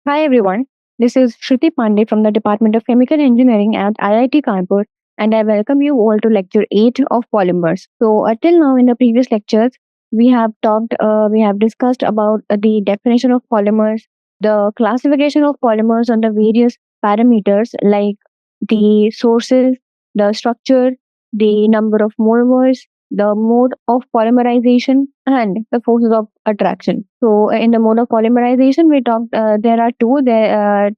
Hi everyone, this is Shruti Pandey from the Department of Chemical Engineering at IIT Kanpur, and I welcome you all to lecture 8 of polymers. So, till now in the previous lectures, we have discussed about the definition of polymers, the classification of polymers on the various parameters like the sources, the structure, the number of monomers, the mode of polymerization, and the forces of attraction. So, in the mode of polymerization, we talked. There are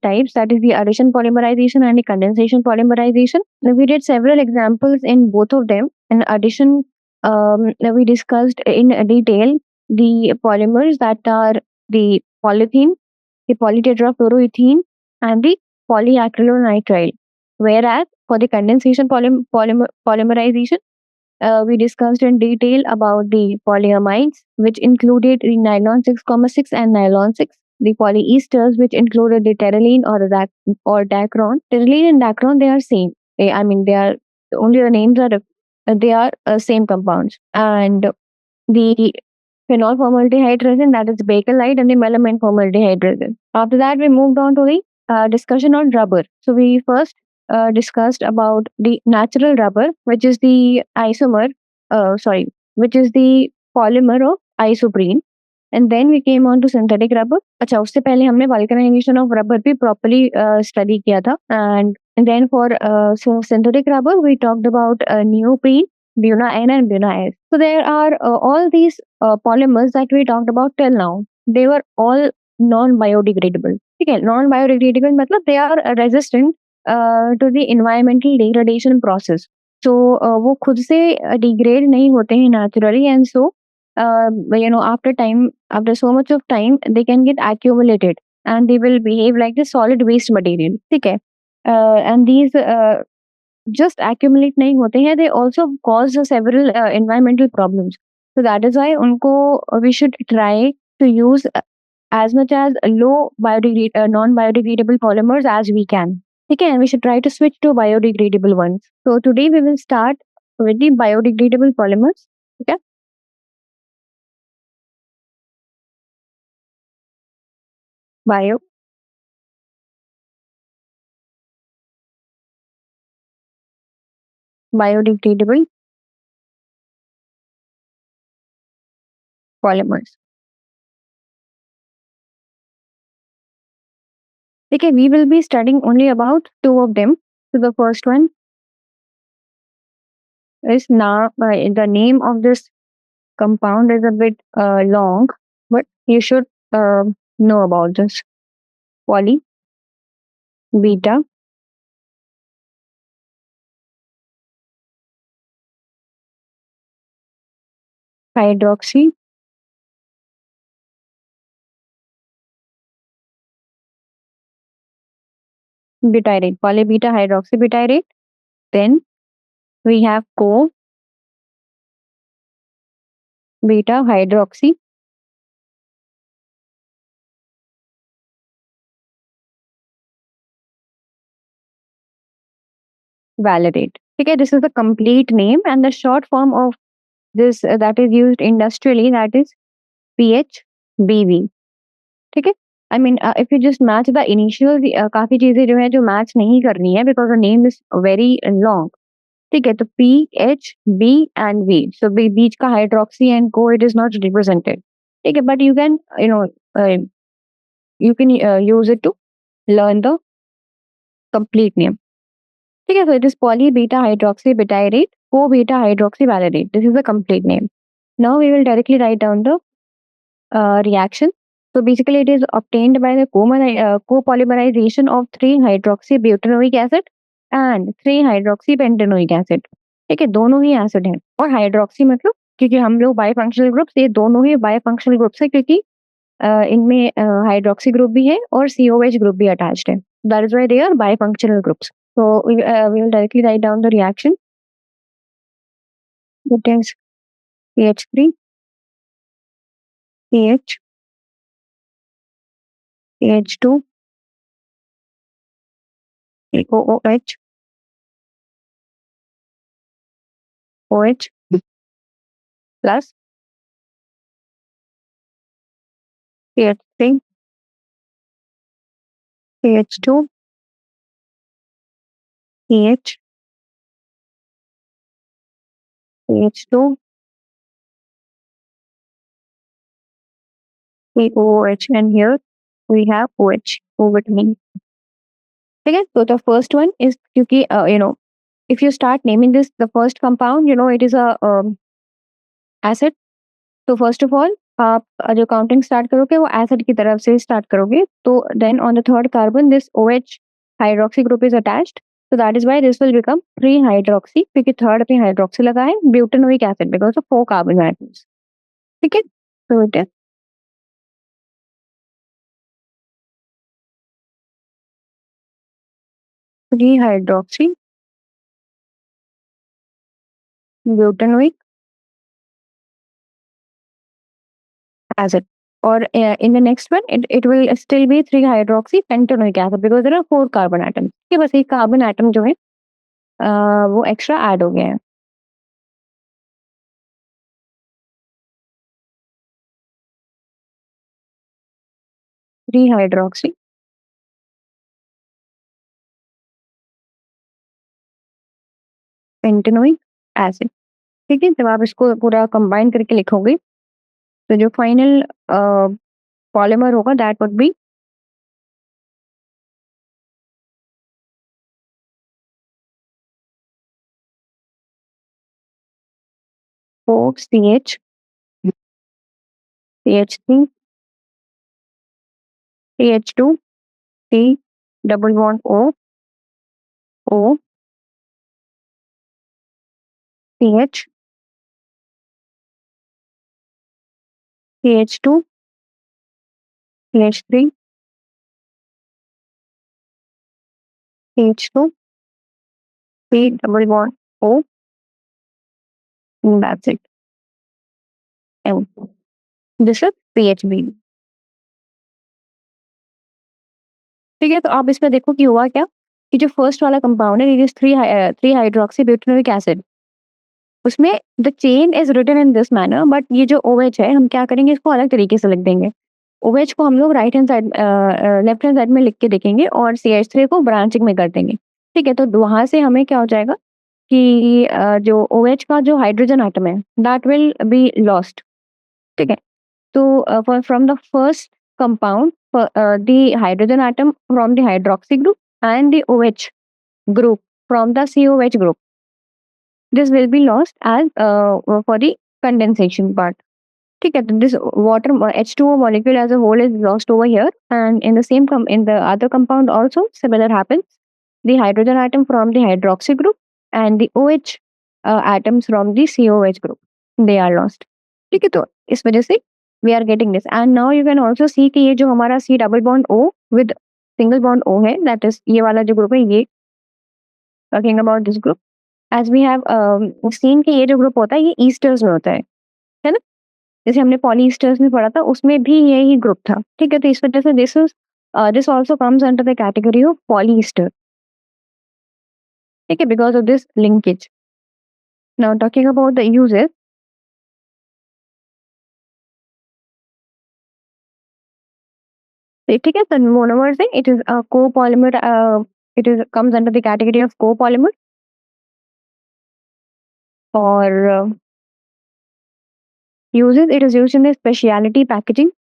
types. That is the addition polymerization and the condensation polymerization. Now, we did several examples in both of them. In addition, we discussed in detail the polymers that are the polythene, the polytetrafluoroethene, and the polyacrylonitrile. Whereas for the condensation polymerization, we discussed in detail about the polyamides, which included the nylon 6,6 and nylon 6, the polyesters, which included the terylene or dacron. Terylene and dacron, they are same. They are only the names are they are same compounds. And the phenol formaldehyde resin, that is bakelite, and the melamine formaldehyde resin. After that, we moved on to the discussion on rubber. So we first discussed about the natural rubber, which is the which is the polymer of isoprene. And then we came on to synthetic rubber. अच्छा उससे पहले हमने vulcanization of rubber भी properly study किया था. And then for synthetic rubber, we talked about neoprene, Buna N and Buna S. So there are all these polymers that we talked about till now. They were all non-biodegradable. ठीक है, non-biodegradable मतलब they are resistant to the environmental degradation process. So वो खुद से degrade नहीं होते हैं naturally, and so after so much of time, they can get accumulated and they will behave like the solid waste material. ठीक है, and these just accumulate नहीं होते हैं, they also cause several environmental problems. So that is why उनको we should try to use as much as non-biodegradable polymers as we can. Okay, and we should try to switch to biodegradable ones. So today we will start with the biodegradable polymers. Okay, bio biodegradable polymers. Okay, we will be studying only about two of them. So the first one is now the name of this compound is a bit long, but you should know about this. Poly beta hydroxy butyrate, poly beta hydroxy butyrate. Then we have co beta hydroxy valerate. Okay, this is the complete name, and the short form of this that is used industrially, that is PHBV. ठीक है, I mean if you just match the initial, काफी चीजें जो है जो match नहीं करनी है because the name is very long. ठीक है, तो PHB एंड V, सो बीच का हाइड्रोक्सी एंड को इट इज नॉट रिप्रेजेंटेड. ठीक है, but you can use it to learn the complete name. ठीक है, so it is poly beta hydroxy butyrate co beta hydroxy valerate. This is the complete name. Now we will directly write down the reaction. So basically, it is obtained by the copolymerization of 3-hydroxybutanoic acid and 3-hydroxypentanoic acid. ठीक है, दोनों ही acid हैं. और hydroxy मतलब क्योंकि हम लोग बायोफंक्शनल groups, ये दोनों ही बायोफंक्शनल ग्रुप्स है क्योंकि इनमें हाइड्रोक्सी ग्रुप भी है और COH ग्रुप भी अटैच्ड है. That is why they are bifunctional groups. So we will directly write down the reaction. It is CH3 CH CH2 COOH OH plus CH3 CH2, CH, CH2, COOH, and here we have OH, O vitamin. Okay, so the first one is क्योंकि if you start naming this the first compound, it is a acid. तो first of all आप जो counting start करोगे वो acid की तरफ से start करोगे, तो then on the third carbon this OH hydroxy group is attached, so that is why this will become 3 hydroxy क्योंकि थर्ड पे हाइड्रोक्सी लगा है, butanoic acid because of 4 carbon atoms. ठीक है, तो it is 3 hydroxy butanoic acid. Or in the next one, it will still be 3 hydroxy pentanoic acid because there are 4 carbon atoms. कि बस एक कार्बन एटम जो है वो एक्स्ट्रा ऐड हो गया है. 3 hydroxy pentanoic acid. ठीक है, जब आप इसको पूरा कंबाइन करके लिखोगे तो जो फाइनल पॉलीमर होगा that would be OCH, CH3, CH2, C, double bond O, O, CH, CH2, CH3, CH2, C, double bond O, and that's it. And this is CHB. ठीक है, तो आप इसमें देखो कि हुआ क्या कि जो फर्स्ट वाला कंपाउंड है it is 3 hydroxy butanoic acid, उसमें the chain is written in this manner, but ये जो OH है हम क्या करेंगे, इसको अलग तरीके से लिख देंगे. OH को हम लोग right hand side left hand side में लिख के देखेंगे और CH3 को ब्रांचिंग में कर देंगे. ठीक है, तो वहां से हमें क्या हो जाएगा कि जो OH का जो हाइड्रोजन आइटम है दैट विल बी लॉस्ट. ठीक है, तो from the first compound the hydrogen atom from the hydroxy group and the OH group from the COH group, this will be lost as for the condensation part. ठीक है, तो this water H2O molecule as a whole is lost over here, and in the in the other compound also similar happens. The hydrogen atom from the hydroxy group and the OH atoms from the COH group, they are lost. ठीक है, तो इस वजह से we are getting this, and now you can also see कि ये जो हमारा C double bond O with single bond O है, that is ये वाला जो ग्रुप है, ये talking about this group, as we have seen कि ये जो ग्रुप होता है ये ईस्टर्स में होता है ना, जैसे हमने पॉलीस्टर्स में पढ़ा था उसमें भी यही ग्रुप था. ठीक है, तो इस वजह से this also comes under the category of polyester. ठीक है, because of this linkage. Now talking about the uses, ठीक है, तो मोनोमर से it is copolymer, it is comes under the category of copolymer. और uses, it is used in the specialty packaging.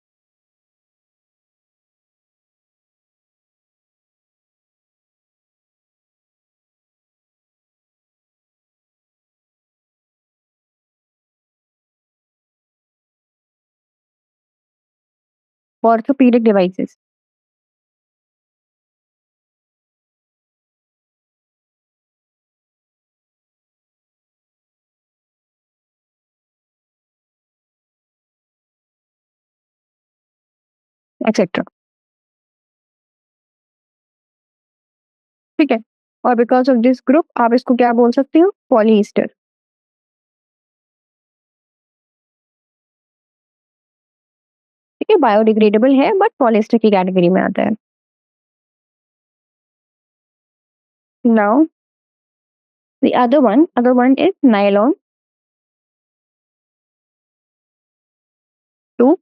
Orthopedic devices. Etcetera. ठीक है, और because of this group आप इसको क्या बोल सकते हो, पॉलीस्टर. ठीक है, बायोडिग्रेडेबल है बट पॉलिएस्टर की कैटेगरी में आता है. Now the other one is nylon 2,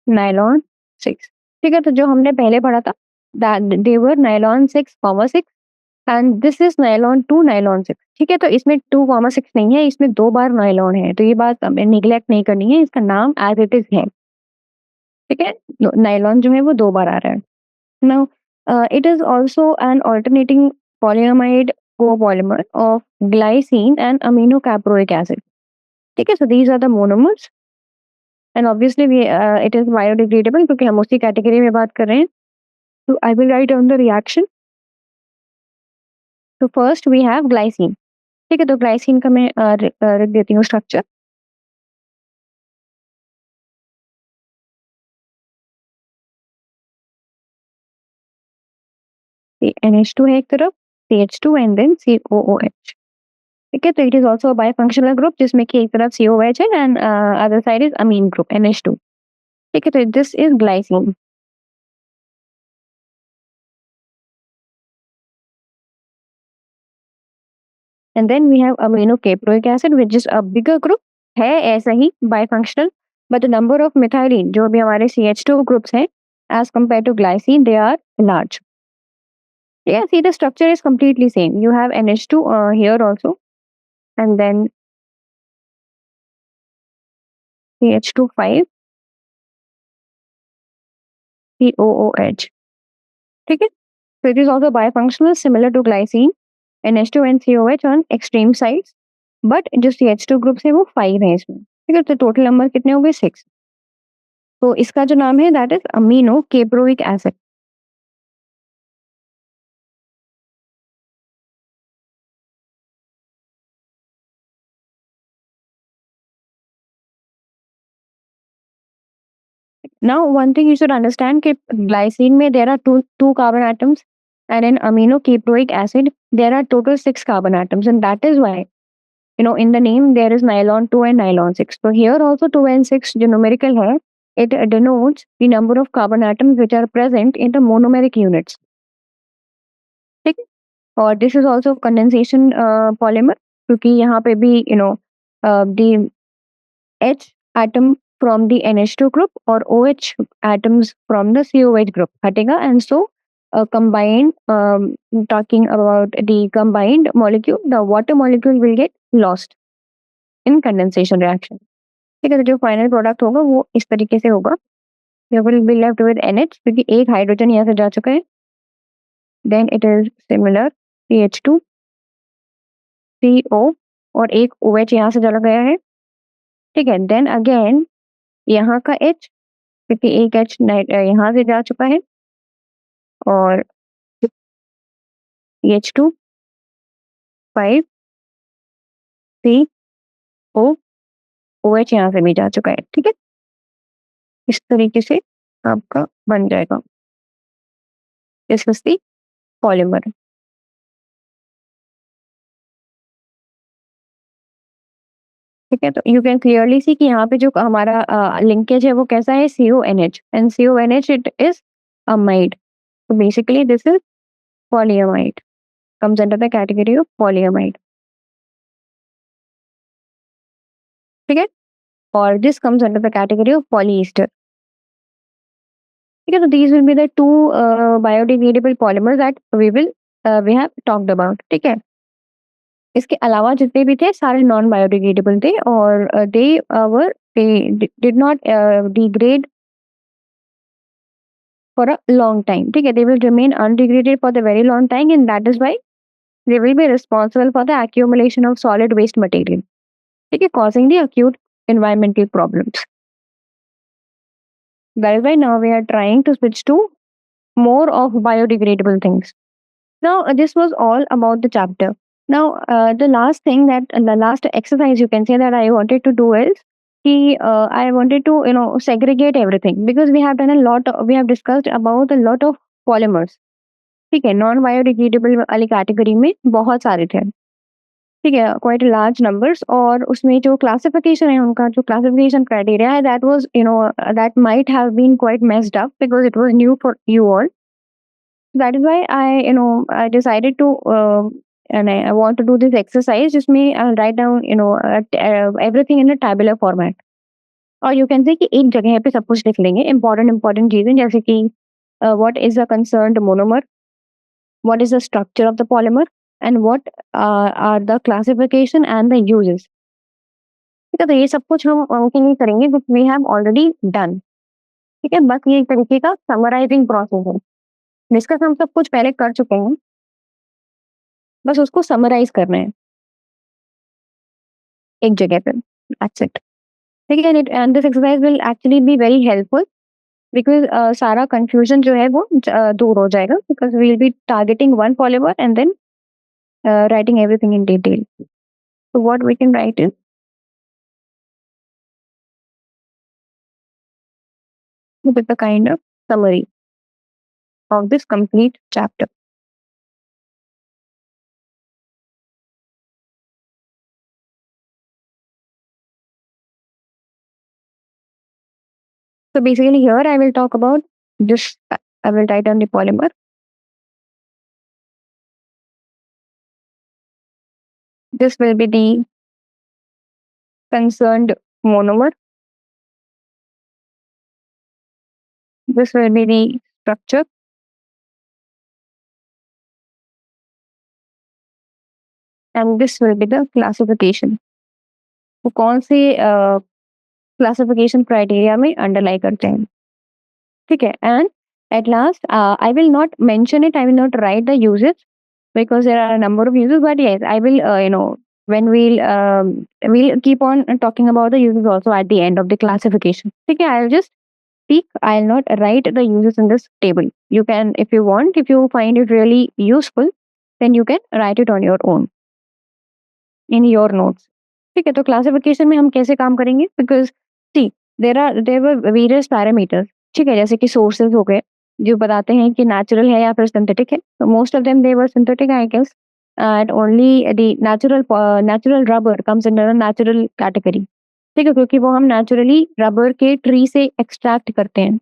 nylon 6. ठीक है, तो जो हमने पहले पढ़ा था that they were nylon 6,6 and this is nylon 2 nylon 6। ठीक है, तो इसमें 2,6 नहीं है, इसमें 2 बार नायलॉन है, तो ये बात हमें निग्लेक्ट नहीं करनी है, इसका नाम एज इट इज है। ठीक है, नायलॉन जो है वो 2 बार आ रहा है। Now it is also an alternating polyamide copolymer of glycine and aminocaproic acid. ठीक है, so these are the monomers and obviously we it is biodegradable क्योंकि हम उसी कैटेगरी में बात कर रहे हैं। So I will write on the reaction. So first we have glycine. ठीक है, तो ग्लाइसिन का मैं रख देती हूँ स्ट्रक्चर। NH2 है एक तरफ, CH2 एंड देन COOH। ठीक है, तो it is also bifunctional group जिसमें कि एक तरफ COH है and other side is amine group NH2। ठीक है, तो this is glycine. And then we have amino caproic acid which is a bigger group, है ऐसा ही bifunctional, but the number of methylene जो भी हमारे CH2 ग्रुप्स हैं as compare to glycine they are large. Yeah, see the structure is completely same. You have NH2 here also, and then CH2 5 COOH. ठीक है, so it is also bifunctional similar to glycine, NH2 and COH on extreme sides, but जो CH2 groups है वो 5 है इसमें। ठीक है, तो टोटल नंबर कितने हो गए 6। तो इसका जो नाम है that is amino caproic acid. Now one thing you should understand कि glycine में there are two carbon atoms and in amino caproic acid there are total 6 carbon atoms, and that is why in the name there is nylon 2 and nylon 6. So here also 2 and 6 जो numerical है, it denotes the number of carbon atoms which are present in the monomeric units. ठीक है, और this is also condensation polymer क्योंकि यहाँ पे भी the H atom from the NH2 group or OH atoms from the COH group हटेगा, and so combined talking about the combined molecule, the water molecule will get lost in condensation reaction. ठीक है, तो जो final product होगा वो इस तरीके से होगा, you will be left with NH क्योंकि एक हाइड्रोजन यहाँ से जा चुका है, then it is similar CH2 CO और एक OH यहाँ से चला गया है। ठीक है, देन अगेन यहाँ का H क्योंकि एक H यहाँ से जा चुका है और CH2 5 CO OH यहाँ से भी जा चुका है। ठीक है, इस तरीके से आपका बन जाएगा दिस इज द पॉलीमर। ठीक है, तो यू कैन क्लियरली सी कि यहाँ पे जो हमारा लिंकेज है वो कैसा है CONH and CONH it is amide, so basically this is polyamide, comes under the category of polyamide. ठीक है, और this comes under the category of polyester. ठीक है, तो these will be the two biodegradable polymers that we have talked about. ठीक है, इसके अलावा जितने भी थे सारे नॉन बायोडिग्रेडेबल थे और they did not degrade for a long time. ठीक है, they will remain undegraded for the very long time and that is why they will be responsible for the accumulation of solid waste material. ठीक है, causing the acute environmental problems. That is why now we are trying to switch to more of biodegradable things. Now this was all about the chapter. Now the last thing that the last exercise you can say that I wanted to do is I wanted to segregate everything because we have done a lot we have discussed about a lot of polymers. ठीक है, non biodegradable वाली category में बहुत सारे थे। ठीक है, quite large numbers, और उसमें जो क्लासिफिकेशन है उनका जो क्लासिफिकेशन क्राइटेरिया है that was that might have been quite messed up because it was new for you all. That is why I decided to and I want to do this exercise. Just me, I'll write down everything in a tabular format. और you can से कि एक जगह पे सब कुछ लिख लेंगे, इंपॉर्टेंट इंपॉर्टेंट चीजें, जैसे कि what is the concerned monomer, what is the structure of the polymer, and what are the classification and the uses. ठीक है, तो ये सब कुछ हम उनके लिए करेंगे which we have already done. ठीक है, बस ये एक तरीके का समराइजिंग प्रोसेस है। डिस्कस हम सब कुछ पहले कर चुके हैं, बस उसको समराइज करना है एक जगह पे। That's it. ठीक है, and this exercise will actually be very helpful because सारा कंफ्यूजन जो है वो दूर हो जाएगा, because we will be targeting one polymer and then writing everything in detail. So what we can write is with the kind of summary of this complete chapter. So basically here I will talk about this, I will write on the polymer. This will be the concerned monomer. This will be the structure. And this will be the classification. वो कौन से classification criteria में अंडरलाई करते हैं, ठीक है। And at last I will not mention it, I will not write the uses because there are a number of uses, but yes, I will when we'll keep on talking about the uses also at the end of the classification. Okay, I'll just speak, I'll not write the uses in this table. You can, if you want, if you find it really useful, then you can write it on your own in your notes. ठीक है, तो classification में हम कैसे काम करेंगे, because see there were various parameters, ठीक है, जैसे कि सोर्सेज हो गए जो बताते हैं कि नेचुरल है या फिर सिंथेटिक है, तो most of them they were synthetic I guess, and only the natural rubber comes in natural category, ठीक है, क्योंकि वो हम नेचुरली रबर के ट्री से एक्सट्रैक्ट करते हैं,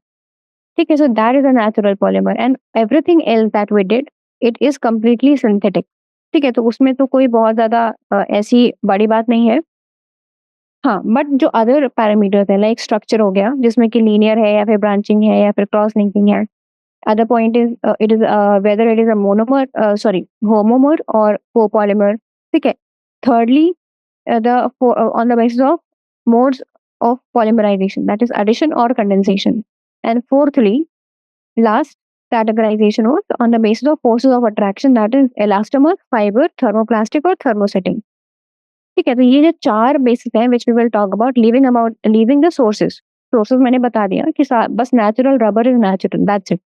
ठीक है। So that is a natural polymer and everything else that we did it is completely synthetic, ठीक है, तो उसमें तो कोई बहुत ज्यादा ऐसी बड़ी बात नहीं है। हाँ, बट जो अदर पैरामीटर्स है लाइक स्ट्रक्चर हो गया जिसमें कि लीनियर है या फिर ब्रांचिंग है या फिर क्रॉस लिंकिंग है। Other point is it is whether it is a monomer sorry homomer और कोपॉलीमर, ठीक है। Thirdly the on the basis of modes of polymerization, that is addition or condensation. And fourthly, last categorization was on the basis of forces of attraction, that is elastomer, fiber, thermoplastic और thermosetting, ठीक है। तो ये जो चार basis हैं which we will talk about, leaving the sources. Sources मैंने बता दिया कि बस natural rubber is natural, that's it,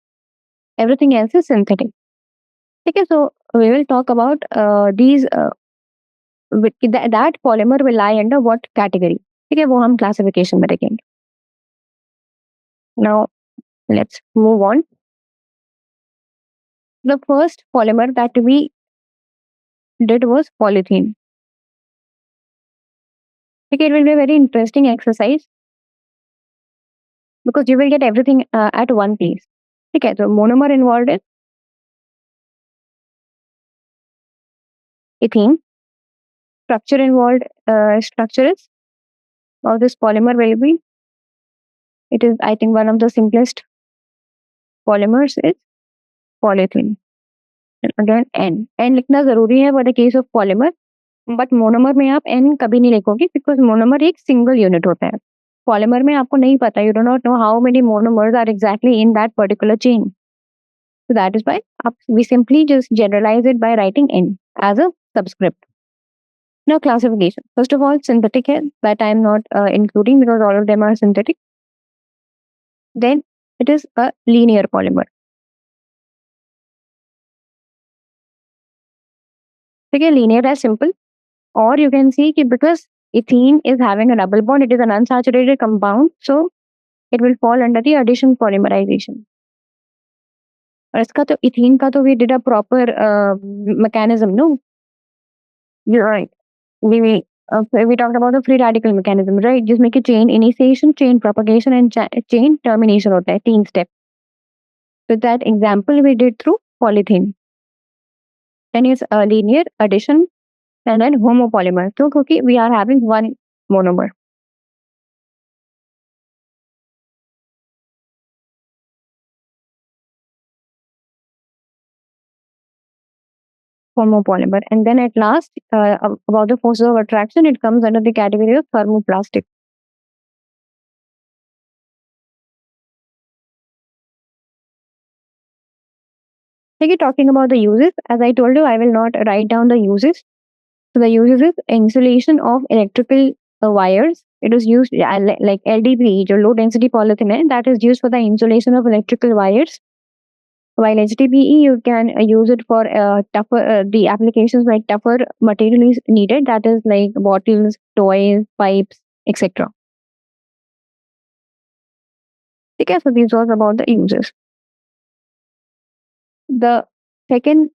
everything else is synthetic, ठीक है। So we will talk about these that polymer will lie under what category, ठीक है, वो हम क्लासिफिकेशन में देखेंगे। Now let's move on. The first polymer that we did was polythene, ठीक है। It will be a very interesting exercise because you will get everything at one place, ठीक है। तो monomer involve is ethene. Structure involved, structure is of this polymer will be, it is I think one of the simplest polymers is polyethylene. And again n लिखना जरूरी है for the case of polymer, but monomer में आप n कभी नहीं लिखोगे because monomer एक single unit होता है। Polymer में आपको नहीं पता, you do not know how many monomers are exactly in that particular chain, so that is why we simply just generalize it by writing n as a subscript. Now classification, first of all synthetic है, that I am not including because all of them are synthetic. Then it is a linear polymer, ठीक है, linear as simple, or you can see कि because ethene is having a double bond, it is an unsaturated compound, so it will fall under the addition polymerization. और इसका तो ethene का तो we did a proper mechanism, no? You're right. We talked about the free radical mechanism, right? जिसमें कि chain initiation, chain propagation and chain termination होता है, 3 step. So that example we did through polythene. Then is a linear addition and then homopolymer. So क्योंकि we are having one monomer. homopolymer. And then at last, about the forces of attraction, it comes under the category of thermoplastic. Okay, talking about the uses, as I told you, I will not write down the uses. So the uses is insulation of electrical wires. It is used like LDPE, जो low density polyethylene है, that is used for the insulation of electrical wires. While HDPE, you can use it for tougher the applications like tougher material is needed. That is like bottles, toys, pipes, etc. Okay, so these was about the uses. The second,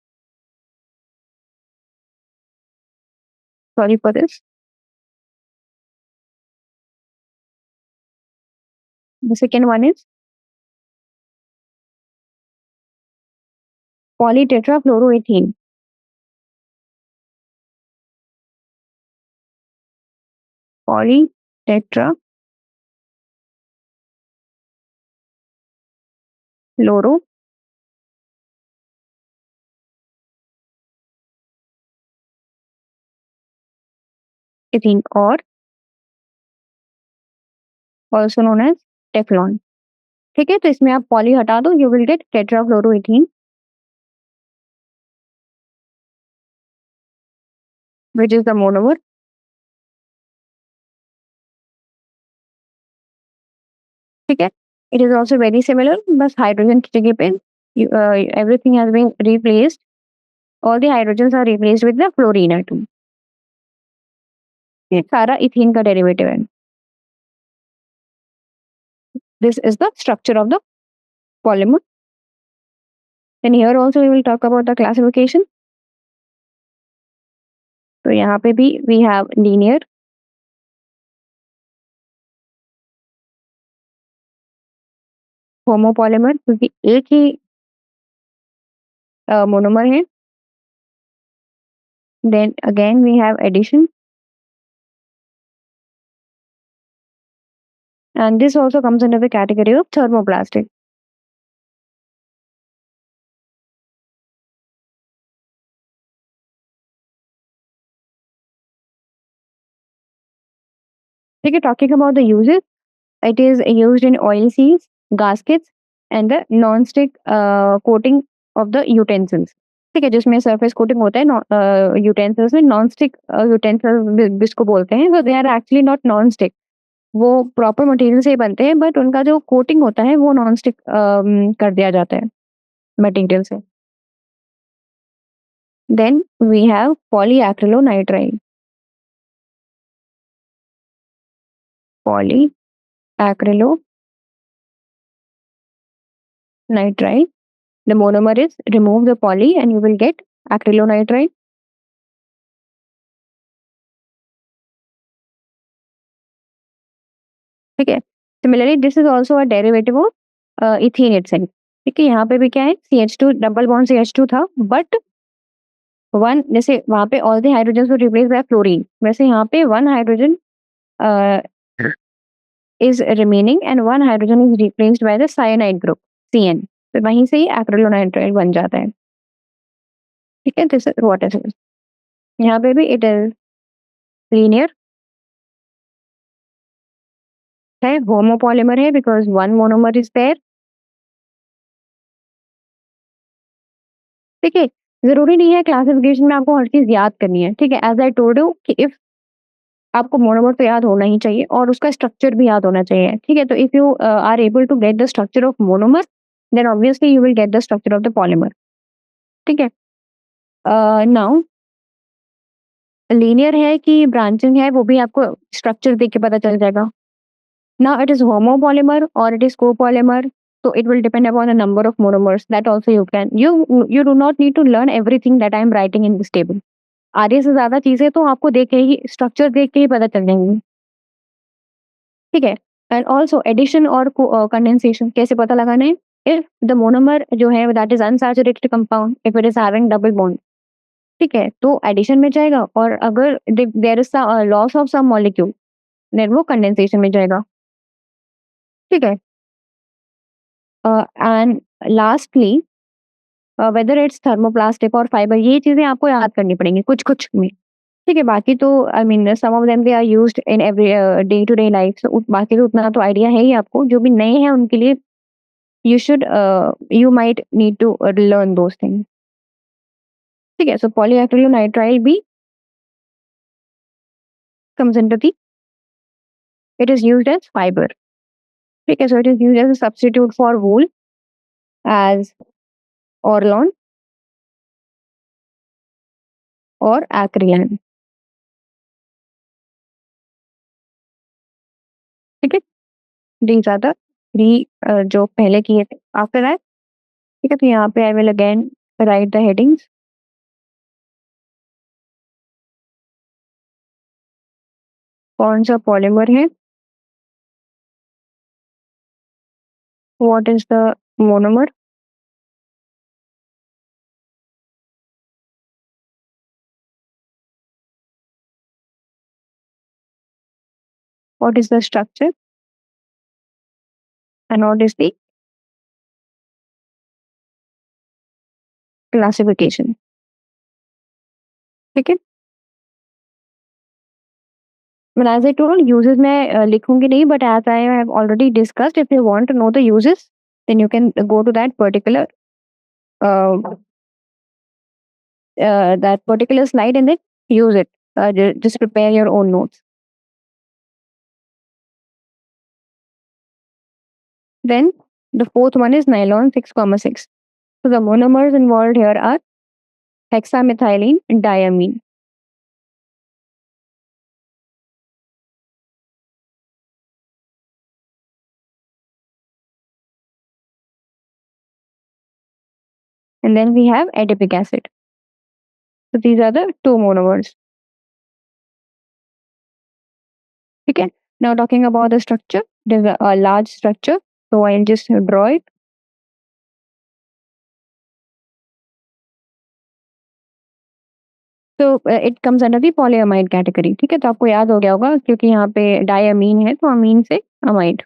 sorry for this. The second one is polytetrafluoroethane. Polytetrafluoroethane. Or also known as Teflon. ठीक है, तो इसमें आप poly हटा दो, you will get tetrafluoroethene, which is the monomer. ठीक है, it is also very similar, बस हाइड्रोजन की जगह पे everything has been replaced. All the hydrogens are replaced with the fluorine atom. ये सारा इथीन का डेरिवेटिव है. This is the structure of the polymer. Then here also we will talk about the classification. तो यहाँ पे भी we have linear, homopolymer, क्योंकि एक ही monomer है. Then again we have addition, and this also comes under the category of thermoplastic. ठीक है, talking about the uses, it is used in oil seals, gaskets, and the non-stick coating of the utensils. ठीक है, जिसमें surface coating होता है utensils में, non stick utensils जिसको बोलते हैं, तो they are actually not non stick. वो प्रॉपर मटेरियल से ही बनते हैं, बट उनका जो कोटिंग होता है वो नॉन स्टिक कर दिया जाता है मटेरियल से. Then we have polyacrylonitrile. Polyacrylonitrile. The monomer is remove the poly and you will get acrylonitrile. ठीक है, similarly this is also a derivative of ethene itself. ठीक है, यहाँ पे भी क्या है, CH2 डबल बॉन्ड CH2 था, बट वन, जैसे वहां पे ऑल द हाइड्रोजन को रिप्लेस बाय फ्लोरीन, वैसे यहाँ पे one hydrogen is remaining and one hydrogen is replaced by the cyanide group CN. तो वहीं से ही acrylonitrile बन जाता है. ठीक है, this is what it is. यहाँ पे भी इट इज लीनियर है, होमोपॉलीमर है because one monomer is there. ठीक है, जरूरी नहीं है क्लासिफिकेशन में आपको हर चीज याद करनी है. ठीक है, एज आई टोल्ड यू कि इफ आपको मोनोमर तो याद होना ही चाहिए और उसका स्ट्रक्चर भी याद होना चाहिए. ठीक है, तो if you are able to get the structure of monomer, then obviously you will get the structure of the polymer. ठीक है, नाउ लीनियर है कि ब्रांचिंग है, वो भी आपको स्ट्रक्चर देख के पता चल जाएगा. नाउ इट इज होमोपॉलीमर और it is copolymer, so it will depend upon the number of monomers. That also you do not need to learn everything that I am writing in this table. आधे से ज्यादा चीजें तो आपको देख के ही, structure देख के ही पता चल जाएंगी. ठीक है, एंड ऑल्सो एडिशन और कंडेंसेशन कैसे पता लगाना है. इफ द मोनोमर जो है that is unsaturated compound, if it is having double bond, ठीक है, तो एडिशन में जाएगा, और अगर there is loss of some molecule, then वो कंडेंसेशन में जाएगा. ठीक है, and lastly whether it's thermoplastic और फाइबर, ये चीज़ें आपको याद करनी पड़ेंगी कुछ-कुछ में। ठीक है, बाकी तो I mean some of them they are used in every day to day life, so बाकी तो उतना तो आइडिया है ही आपको। जो भी नए हैं उनके लिए you should you might need to learn those things. ठीक है, so polyacrylonitrile B comes into the, it is used as fiber. ठीक है, so it is used as a substitute for wool, as Orlon or Acrylan. ठीक है, these are the three जो पहले किए थे। After that, ठीक है, तो यहाँ पे I will again write the headings. कौन सा पॉलीमर है, what is the monomer, what is the structure, and what is the classification. ठीक है, well, as I told, uses मैं लिखूंगी नहीं, but as I have already discussed, if you want to know the uses, then you can go to uh, that particular slide and then use it. Just prepare your own notes. Then the fourth one is nylon 6,6. So the monomers involved here are hexamethylene and diamine. And then we have adipic acid. So these are the two monomers. Okay. Now talking about the structure, there's a large structure. So I'll just draw it. तो it comes under the polyamide category. ठीक है, तो आपको याद हो गया होगा क्योंकि यहाँ पे डायमीन है तो अमीन से amide.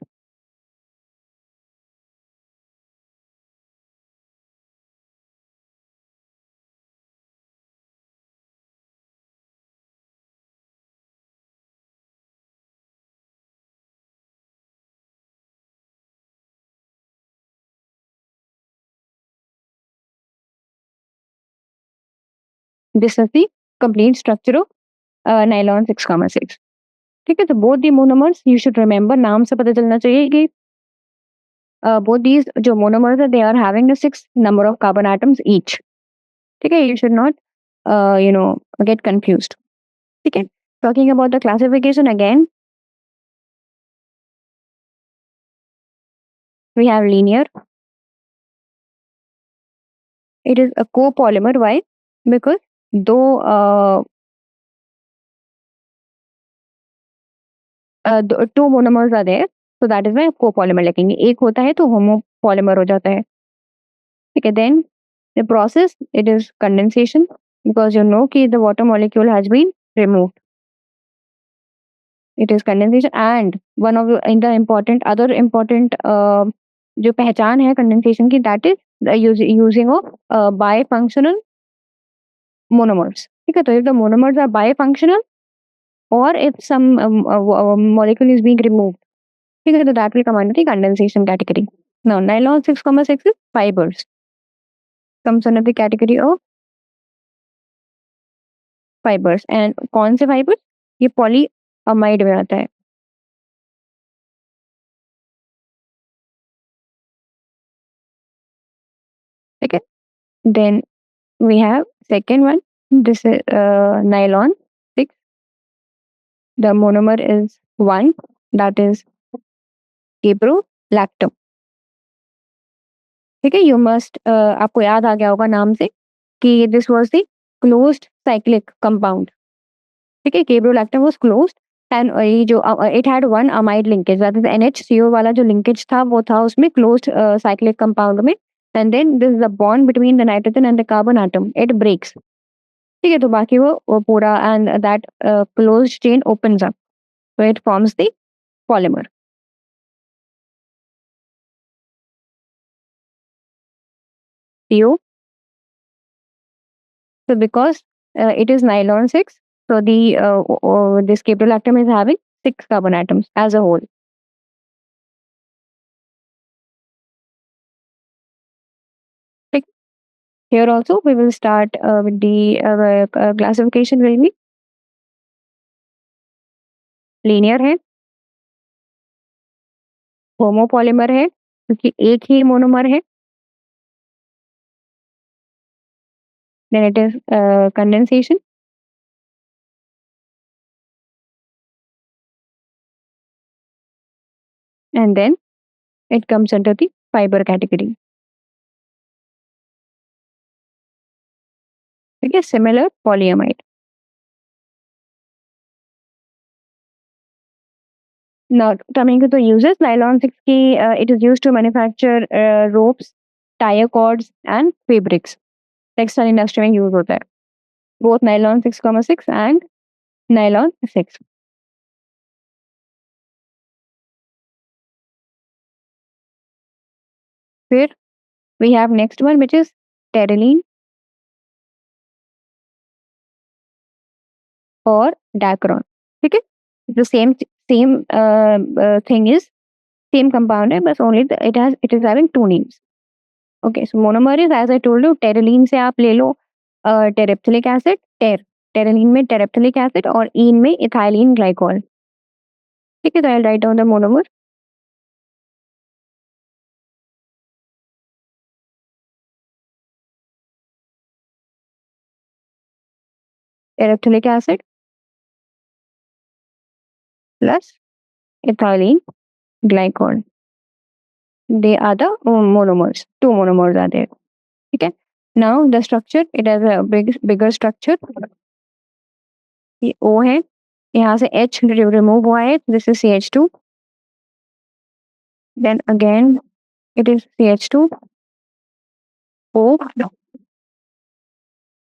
This is the complete structure of nylon 6,6। ठीक है, तो both the monomers you should remember, नाम से पता चलना चाहिए कि बोथ दीज जो मोनोमर्स है they are having the 6 number of carbon atoms each. ठीक है, you should not you know get confused. ठीक है, talking about the classification again, we have linear, it is a copolymer. Why? Because दो two monomers are there, so that is why copolymer लिखेंगे। एक होता है तो homopolymer हो जाता है। ठीक है, then the process, it is condensation, because you know कि the water molecule has been removed. It is condensation, and one of in the important other important जो पहचान है condensation की, that is the using of bifunctional monomers. ठीक है, तो if the monomers are bifunctional or if some molecule is being removed, okay, so that will come under the condensation category. Now nylon 6,6 is fibers, comes under the category of fibers. And कौन से fibers? ये polyamide में आता है। Okay, then we have second one, this is nylon 6, the monomer is 1, that is caprolactam. ठीक है, you must आपको याद आ गया होगा नाम से कि this was the closed cyclic compound. ठीक है, caprolactam वाज क्लोज्ड एंड ये जो it had one amide linkage, that is NH CO वाला जो लिंकेज था वो था उसमें क्लोज्ड साइक्लिक कंपाउंड में, and then this is the bond between the nitrogen and the carbon atom, it breaks. ठीक है, तो बाकी वो पूरा and that closed chain opens up, so it forms the polymer. CO So because it is nylon 6, so this caprolactam is having 6 carbon atoms as a whole. Like, here also we will start with the classification will be linear है, homopolymer है क्योंकि एक ही monomer है, then it is condensation, and then it comes under the fiber category. Okay, similar polyamide. Now coming to the uses, nylon 6 की it is used to manufacture ropes, tire cords and fabrics. Textile industry में use होता है. Both nylon 6,6 and nylon 6. फिर we have next one which is terylene or dacron. ठीक है? The same thing is same compound है, बस only it is having two names. Okay, so monomer is as I told you, terylene से आप ले लो terephthalic acid, terylene में terephthalic acid और ene में ethylene glycol. ठीक है, तो I'll write down the monomer. Terephthalic acid plus ethylene glycol. They are the monomers. Two monomers are there. Okay. Now the structure, it has a bigger structure. ये O है, यहाँ से H remove हुआ है. This is CH2. Then again it is CH2. O,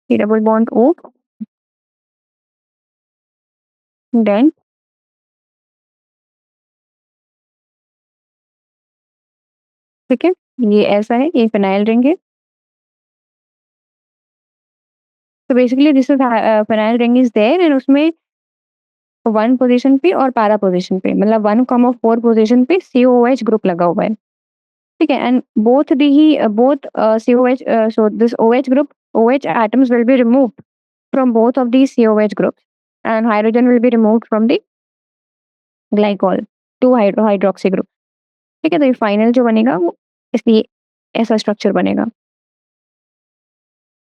the double bond O. Then ठीक है, ये ऐसा है, ये फिनाइल रिंग है. So basically this is phenyl ring is there and उसमें 1 पोजीशन पे और para पोजीशन पे, मतलब 1,4 पोजीशन पे COOH ग्रुप लगा हुआ है. ठीक है, and both COH, so this OH group, OH atoms will be removed from both of these COH groups and hydrogen will be removed from the glycol, 2 hydroxy group. ठीक है, तो ये फाइनल जो बनेगा वो इसलिए ऐसा स्ट्रक्चर बनेगा.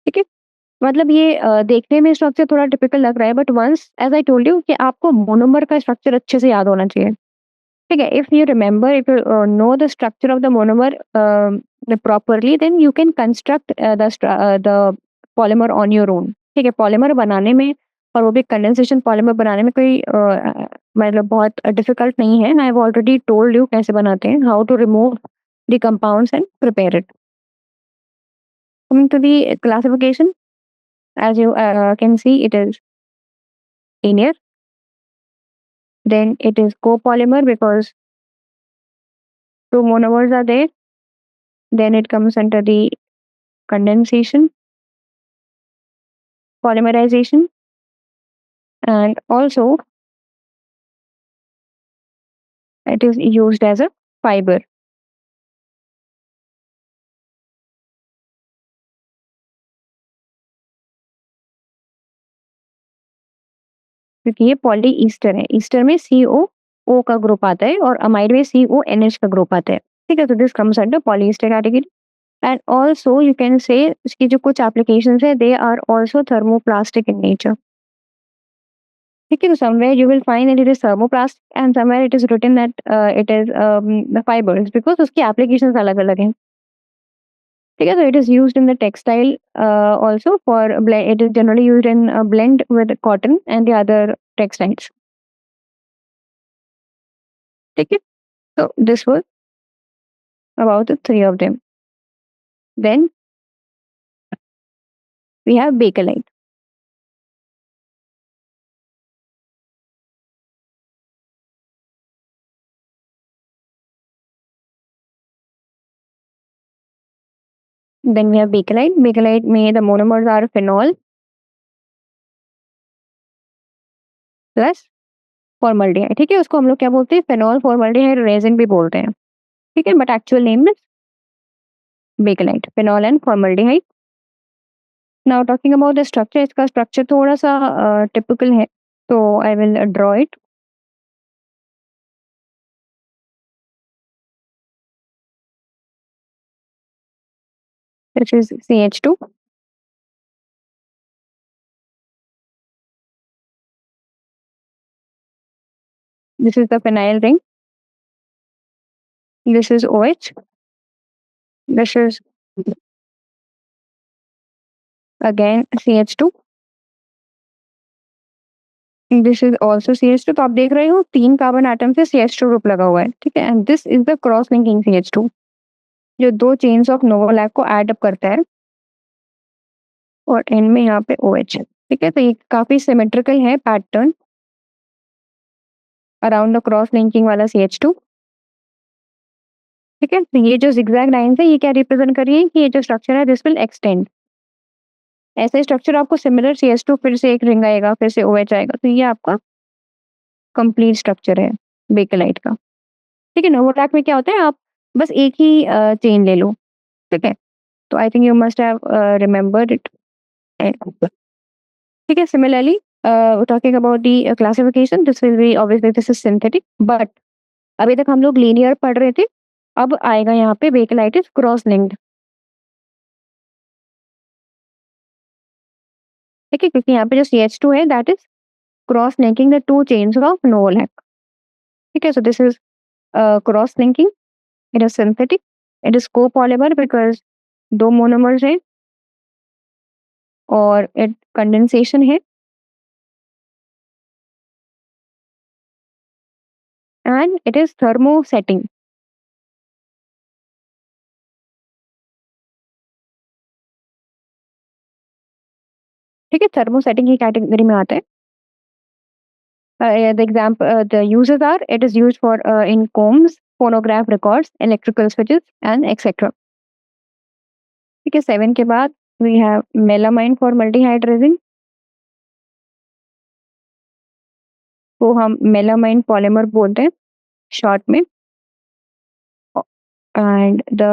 ठीक है, मतलब ये देखने में स्ट्रक्चर थोड़ा टिपिकल लग रहा है, but once as I told you कि आपको मोनोमर का स्ट्रक्चर अच्छे से याद होना चाहिए. ठीक है, if you remember, if you know the structure of the monomer properly, then you can construct the polymer on your own. ठीक है, पॉलीमर बनाने में और वो भी कंडेंसेशन पॉलीमर बनाने में कोई मतलब बहुत डिफिकल्ट नहीं है. I have already told you कैसे बनाते हैं, how to remove the compounds and prepare it. Coming to the classification, as you can see, it is linear. Then it is copolymer because two monomers are there. Then it comes under the condensation, polymerization, and also it is used as a fiber. क्योंकि ये poly Easter है, Easter में CO O का group आता है और amide में CONH का ग्रुप आता है. ठीक है, तो this comes under polyester category. And also you can say इसकी जो कुछ एप्लीकेशंस है, they are also thermoplastic in nature. ठीक है, तो somewhere you will find that it is thermoplastic and somewhere it is written that it is the fibers because उसकी applications अलग-अलग हैं. ठीक है, so it is used in the textile also for it is generally used in blend with cotton and the other textiles. ठीक है, so this was about the three of them. Then we have Bakelite. Then we have Bakelite. Bakelite में the monomers are phenol, plus formaldehyde. ठीक है, उसको हम लोग क्या बोलते हैं, फेनॉल फॉर्मल्डिहाइड रेजिन भी बोलते हैं। ठीक है, but actual name is bakelite, phenol and formaldehyde. Now talking about the structure, इसका स्ट्रक्चर थोड़ा सा टिपिकल है, तो I will draw it. This is CH2. This is the phenyl ring. This is OH. This is again CH2. This is also CH2। तो आप देख रहे हो 3 कार्बन एटम से CH2 ग्रुप लगा हुआ है। ठीक है, and this is the cross linking CH2 जो 2 चेन्स ऑफ नोवोलैक को एड अप करता है, और एंड में यहाँ पे OH है। ठीक है, तो ये काफी सिमेट्रिकल है pattern around the cross linking वाला CH2। ठीक है, तो ये जो जिगजैग लाइंस है ये क्या रिप्रेजेंट कर रही है कि ये जो स्ट्रक्चर है दिस विल एक्सटेंड। ऐसे स्ट्रक्चर आपको सिमिलर CH2 फिर से एक रिंग आएगा, फिर से OH आएगा, तो ये आपका कंप्लीट स्ट्रक्चर है बेकेलाइट का। ठीक है, नोवोलैक में क्या होता है, आप बस एक ही चेन ले लो। ठीक है, तो I think you must have remembered it. ठीक है, similarly talking about the classification, this will B obviously this is synthetic, but अभी तक हम लोग लीनियर पढ़ रहे थे, अब आएगा यहाँ पे बेकेलाइट इज क्रॉस लिंक्ड। ठीक है, क्योंकि यहाँ पे जो CH2 है that is cross linking the 2 chains of novolac. ठीक है, so this is cross linking, it is synthetic, it is copolymer because 2 monomers हैं, और इट कंडेंसेशन है, एंड इट इज थर्मोसेटिंग। ठीक है, थर्मोसेटिंग की कैटेगरी में आता है। The example, the uses are, it is used for in combs, phonograph records, electrical switches, and etc. ठीक है, 7 के बाद we have melamine for formaldehyde resin, को हम melamine polymer बोलते हैं शॉर्ट में, and the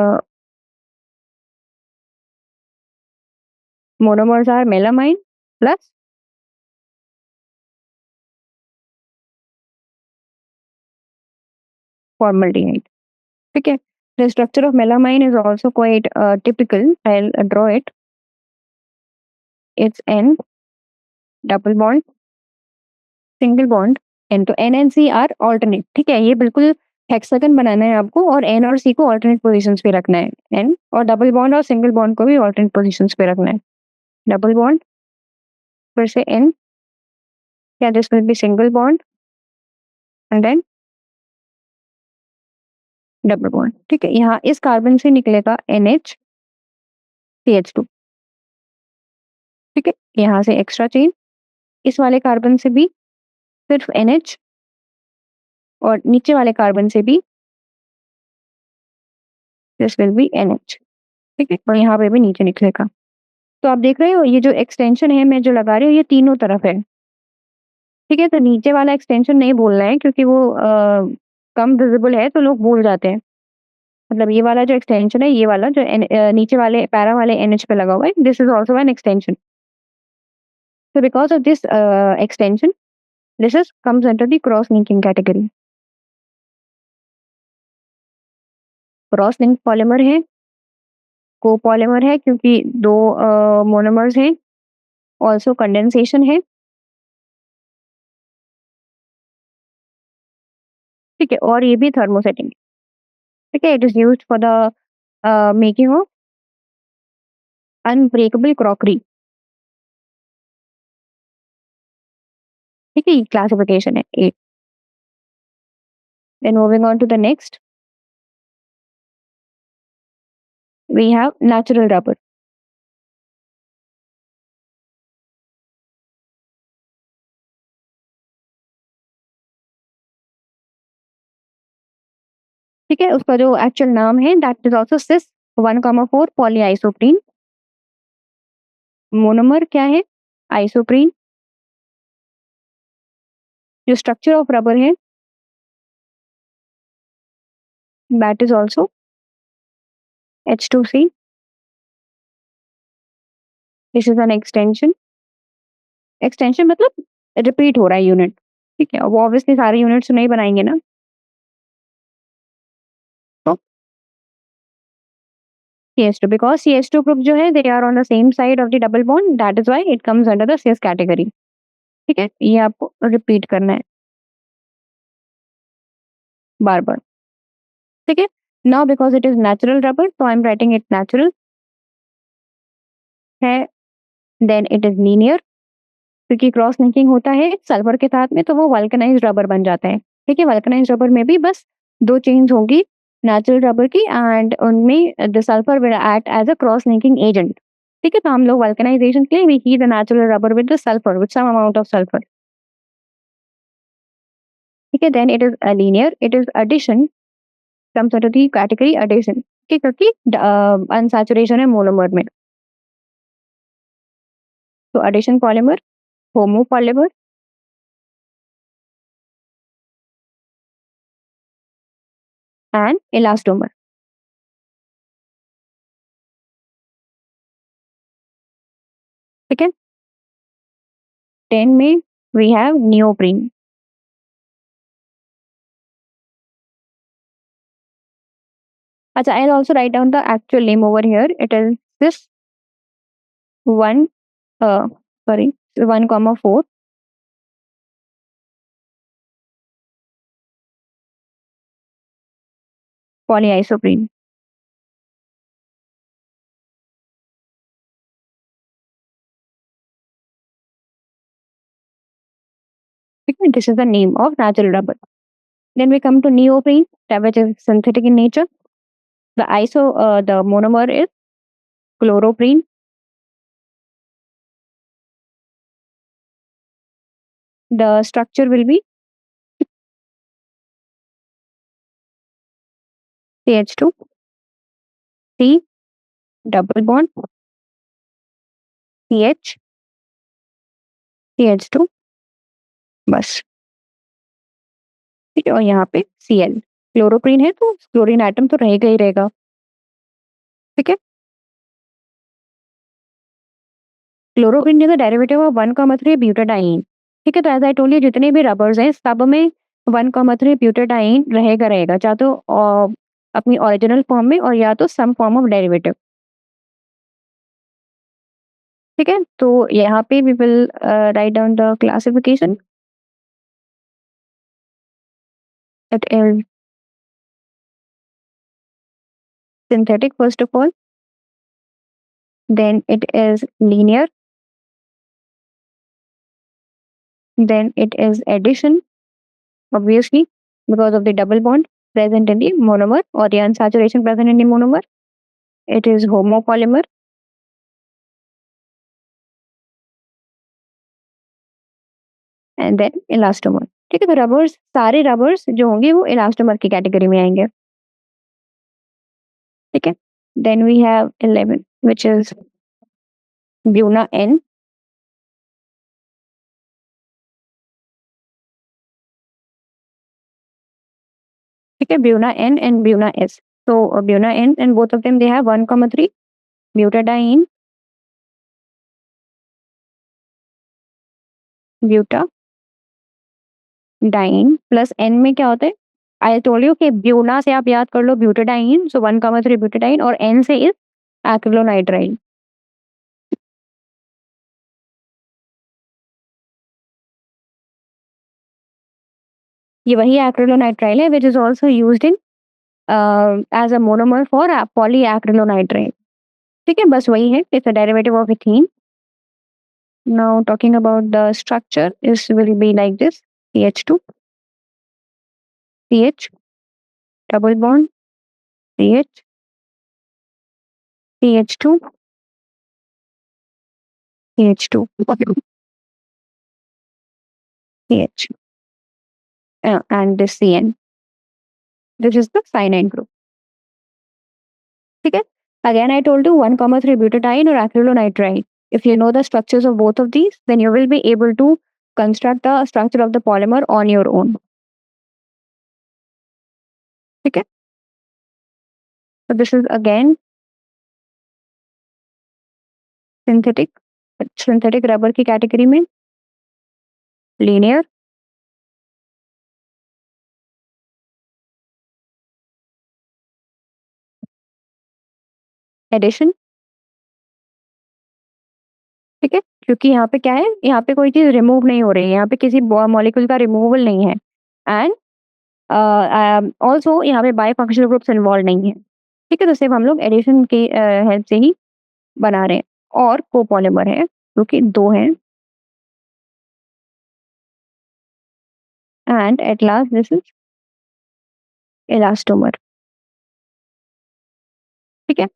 monomers are melamine plus formaldehyde. ठीक है, the structure of melamine is also quite typical. I'll draw it. It's N double bond single bond N, तो N and C are alternate. ठीक है, ये बिल्कुल hexagon बनाना है आपको, और N और C को ऑल्टरनेट पोजीशंस पे रखना है। N और डबल बॉन्ड और सिंगल बॉन्ड को भी ऑल्टरनेट पोजीशंस पे रखना है। डबल बॉन्ड, फिर से N, या this will be single bond and then double bond. ठीक है, यहाँ इस कार्बन से निकलेगा NH CH2। ठीक है, यहाँ से एक्स्ट्रा चेन, इस वाले कार्बन से भी सिर्फ NH, और नीचे वाले कार्बन से भी दिस विल बी NH। ठीक है, और यहाँ पे भी नीचे निकलेगा। तो आप देख रहे हो ये जो एक्सटेंशन है मैं जो लगा रही हूँ ये तीनों तरफ है। ठीक है, तो नीचे वाला एक्सटेंशन नहीं बोलना है क्योंकि वो कम विजिबल है तो लोग भूल जाते हैं। मतलब ये वाला जो एक्सटेंशन है, ये वाला जो नीचे वाले पैरा वाले NH पे लगा हुआ है, this is also an extension. So because of this extension, this is comes under the cross linking category. Cross link polymer है, कोपॉलीमर है क्योंकि 2 मोनोमर्स हैं, ऑल्सो कंडेंसेशन है। ठीक है, और ये भी थर्मोसेटिंग। ठीक है, it is used for the making of unbreakable crockery. ठीक है, क्लासिफिकेशन है 8। Then moving on to the next, we have natural rubber. ठीक है, उसका जो एक्चुअल नाम है that is also cis 1,4 polyisoprene. Monomer क्या है, आइसोप्रीन। जो स्ट्रक्चर ऑफ रबर है that is also H2C. This is an extension. Extension मतलब रिपीट हो रहा है यूनिट, ठीक है, वो ऑब्वियसली सारे यूनिट्स नहीं बनाएंगे ना, तो CH2 because CH2 group जो है they are on the same side of the double bond, that is why it comes under the cis category. ठीक है, ये आपको रिपीट करना है बार बार, ठीक है. Now because it is natural rubber तो I am writing it natural है. देन इट इज लीनियर क्योंकि क्रॉस लिंकिंग होता है सल्फर के साथ में तो वो वल्कनाइज्ड रबर बन जाता है. ठीक है, वल्कनाइज्ड रबर में भी बस दो चेंज होंगी नेचुरल रबर की एंड उनमें the sulphur will act as a cross linking agent. ठीक है, तो हम लोग वल्कनाइजेशन के लिए we heat the natural rubber with the sulphur with some amount of sulphur. ठीक है, then it is linear, it is addition comes under the category addition. ठीक है, क्योंकि अनसैचुरेशन है मोनोमर में, तो addition polymer, homo polymer and elastomer. ठीक है, 10 में we have neoprene. अच्छा, I'll also write down the actual name over here. It is this one, uh, sorry, 1,4 polyisoprene. Okay, this is the name of natural rubber. Then we come to neoprene, which is synthetic in nature. The monomer is chloroprene. The structure will be CH2, C, double bond, CH, CH2, बस. ठीक है, और यहाँ पे Cl. Chloroprene है तो chlorine atom तो रहेगा ही रहेगा. ठीक है, chloroprene is the derivative of 1,3 butadiene. ठीक है, तो एज आई टोल्ड यू जितने भी रबर्स हैं सब में 1,3 ब्यूटाडाइन रहेगा रहेगा, चाहे तो अपनी ओरिजिनल फॉर्म में और या तो सम फॉर्म ऑफ डेरिवेटिव. ठीक है, तो यहाँ पे we will write down the classification. It is synthetic first of all, then it is linear, then it is addition, obviously because of the double bond present in the monomer or the unsaturation present in the monomer. It is homopolymer, and then elastomer. ठीक है, तो rubbers सारे rubbers जो होंगे वो elastomer की category में आएंगे. ठीक है, then we have 11 which is Buna N. ठीक है, Buna N and Buna S. So Buna N and both of them they have 1,3 butadiene, butadiene plus N में क्या होता है. आई टोल्ड यू कि ब्यूना से आप याद कर लो ब्यूटाडाइन, सो 1,3 ब्यूटाडाइन और N से इज एक्रिलोनाइट्राइल. ये वही एक्रिलोनाइट्राइल है which is also used in as a monomer for polyacrylonitrile. ठीक है, बस वही है, it's a derivative of ethene. Now talking about the structure this will be like this. CH2, CH, double bond, CH, CH2, CH2, CH, and this CN. This is the cyanide group. ठीक है, again I told you 1,3 butadiene or acrylonitrile. If you know the structures of both of these, then you will be able to construct the structure of the polymer on your own. ठीक है. तो this is again synthetic. Synthetic rubber की category में linear, addition. ठीक है, क्योंकि यहाँ पे क्या है, यहाँ पे कोई चीज रिमूव नहीं हो रही है, यहाँ पे किसी मॉलिक्यूल का रिमूवल नहीं है. एंड ऑल्सो यहाँ पे बाई फंक्शनल ग्रुप्स इन्वॉल्व नहीं है. ठीक है, तो सिर्फ हम लोग एडिशन की हेल्प से ही बना रहे हैं. और कोपॉलीमर है जो कि दो हैं. And at last this is elastomer. ठीक है.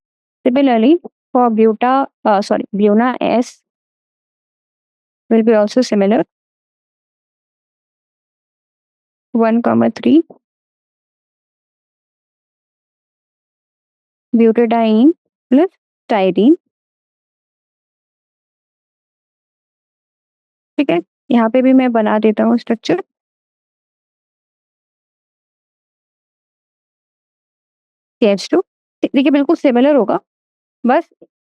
Similarly for Buena S will be also similar. 1,3 butadiene plus styrene. ठीक है, यहाँ पे भी मैं बना देता हूँ स्ट्रक्चर. CH2. देखिए बिल्कुल सिमिलर होगा, बस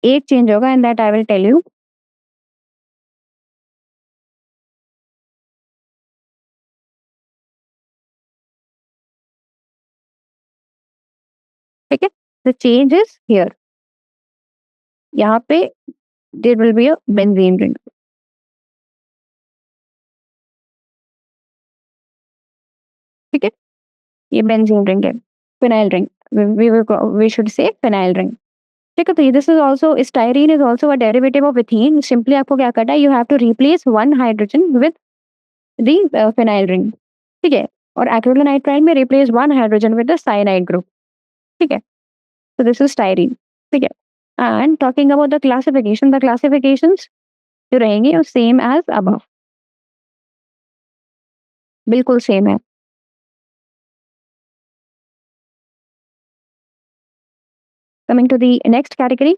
एक चेंज होगा and that I will tell you. ठीक है, द चेंज इज हियर. यहाँ पे there will be a benzene ring. ठीक है, ये बेंजीन रिंग है. Phenyl ring, we should say phenyl ring. ठीक है, तो this is also styrene is also a derivative of ethene. Simply आपको क्या करना है, you have to replace one hydrogen with the phenyl ring. ठीक है, और एक्रिलोनाइट्राइल में replace one hydrogen with the cyanide group. ठीक है, so this is styrene. ठीक है, and talking about the classifications जो रहेंगे वो सेम एज अबव, बिल्कुल सेम है. Coming to the next category.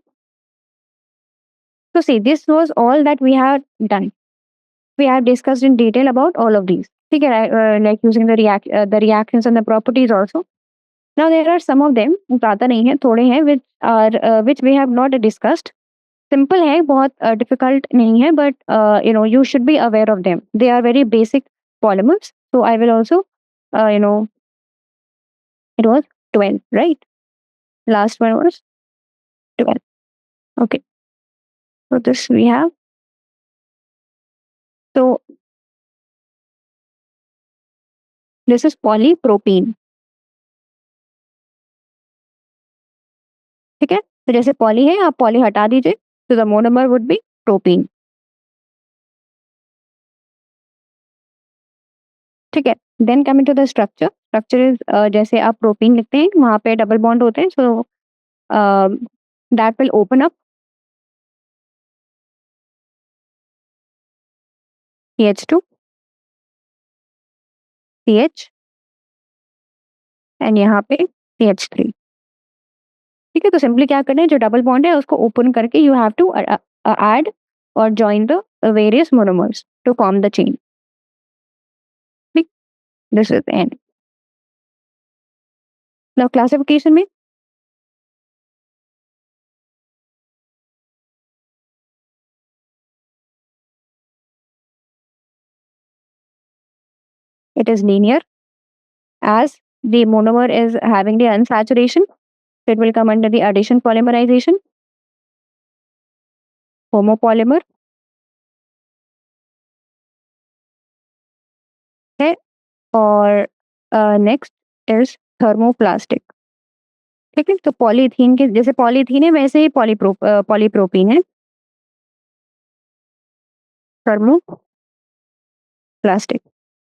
So see, this was all that we have done. We have discussed in detail about all of these. ठीक है, like using the reactions and the properties also. Now there are some of them, ज़्यादा नहीं है, थोड़े हैं which we have not discussed. Simple है, बहुत difficult नहीं है, but you should be aware of them. They are very basic polymers. So I will also it was 12, right? Last one was 12. Okay, so this we have. So this is polypropene. ठीक है, तो जैसे poly है, आप poly हटा दीजिए, तो the monomer would be propene. ठीक है, then coming to the structure is, जैसे आप प्रोपीन लिखते हैं वहां पे डबल बॉन्ड होते हैं, so that will open up CH2 CH and यहाँ पे CH3. ठीक है, तो सिंपली क्या करना है, जो डबल बॉन्ड है उसको ओपन करके यू हैव टू ऐड और join the various monomers to form the chain. ठीक, this is end. Now classification में it is linear as the monomer is having the unsaturation, so it will come under the addition polymerization. Homopolymer है, और next is thermoplastic. ठीक है, तो polythene के जैसे polythene है वैसे ही पॉलीप्रोपीन है. Thermoplastic.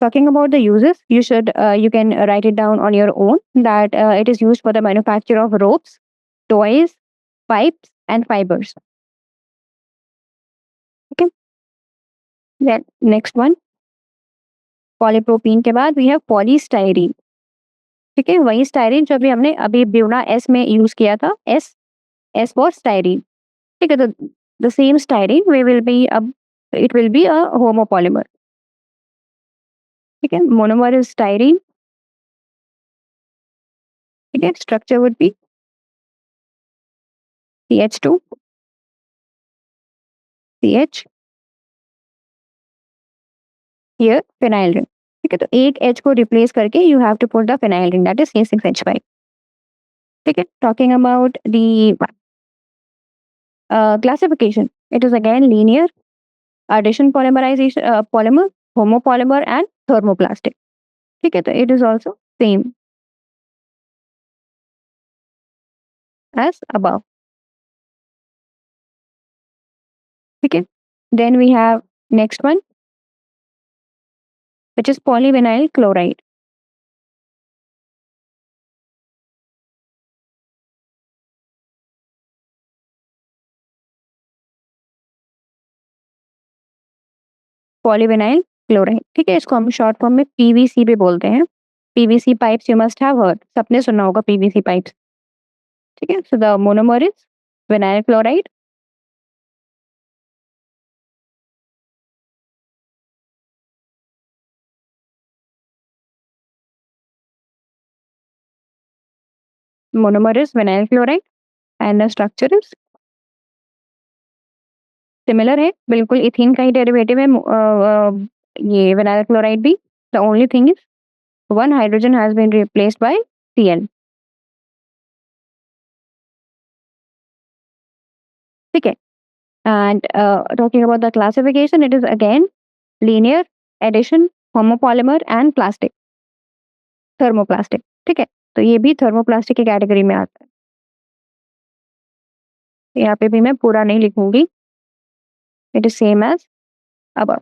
Talking about the uses, you can write it down on your own that it is used for the manufacture of ropes, toys, pipes, and fibers. Okay. Then next one, polypropene के बाद we have polystyrene. ठीक है, वही styrene जो अभी हमने Buena S में use किया था, एस फॉर स्टाइरीन. ठीक है, तो the same styrene we will be अब it will be a homopolymer. ठीक है, मोनोमर इज स्टाइरीन, ठीक है, structure would be CH2, CH, here phenyl ring. ठीक है, तो एक H को रिप्लेस करके you have to put the phenyl ring, that is C6H5. ठीक है, talking about the classification, it is again linear, addition polymerization, polymer, homopolymer and thermoplastic. ठीक है, तो it is also same as above. ठीक है, then we have next one which is polyvinyl chloride. Polyvinyl chloride, ठीक है, इसको हम short form में पीवीसी भी बोलते हैं. PVC pipes you must have heard, सबने सुना होगा पीवीसी पाइप्स. ठीक है, so the monomer is vinyl chloride. Monomer is vinyl chloride and the structure is similar है, बिल्कुल इथीन का ही डेरिवेटिव है. ये विनाइल क्लोराइड भी. The only thing is one hydrogen has been replaced by Cl. ठीक है, and talking about the classification, it is again linear, addition, homopolymer and plastic, thermoplastic. ठीक है, तो ये भी थर्मोप्लास्टिक की कैटेगरी में आता है. यहाँ पे भी मैं पूरा नहीं लिखूंगी, it is same as above.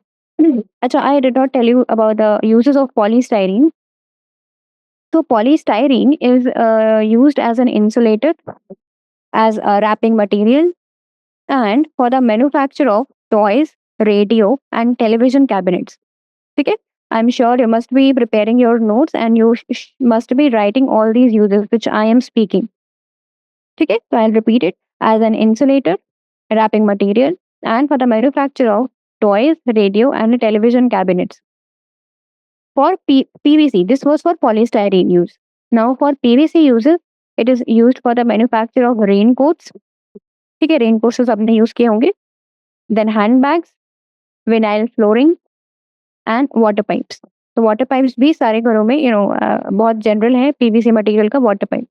अच्छा, I did not tell you about the uses of polystyrene. So polystyrene is used as an insulator, as a wrapping material, and for the manufacture of toys, radio, and television cabinets. Okay, I'm sure you must be preparing your notes and you must be writing all these uses which I am speaking. Okay, so I'll repeat it: as an insulator, wrapping material, and for the manufacture of toys, radio, and television cabinets. For PVC, this was for polystyrene use. Now for PVC uses, it is used for the manufacture of raincoats. ठीक है, raincoats तो सबने use किए होंगे. Then hand bags, vinyl flooring and water pipes. तो water pipes भी सारे घरों में बहुत जनरल है पीवीसी मटेरियल का वाटर पाइप.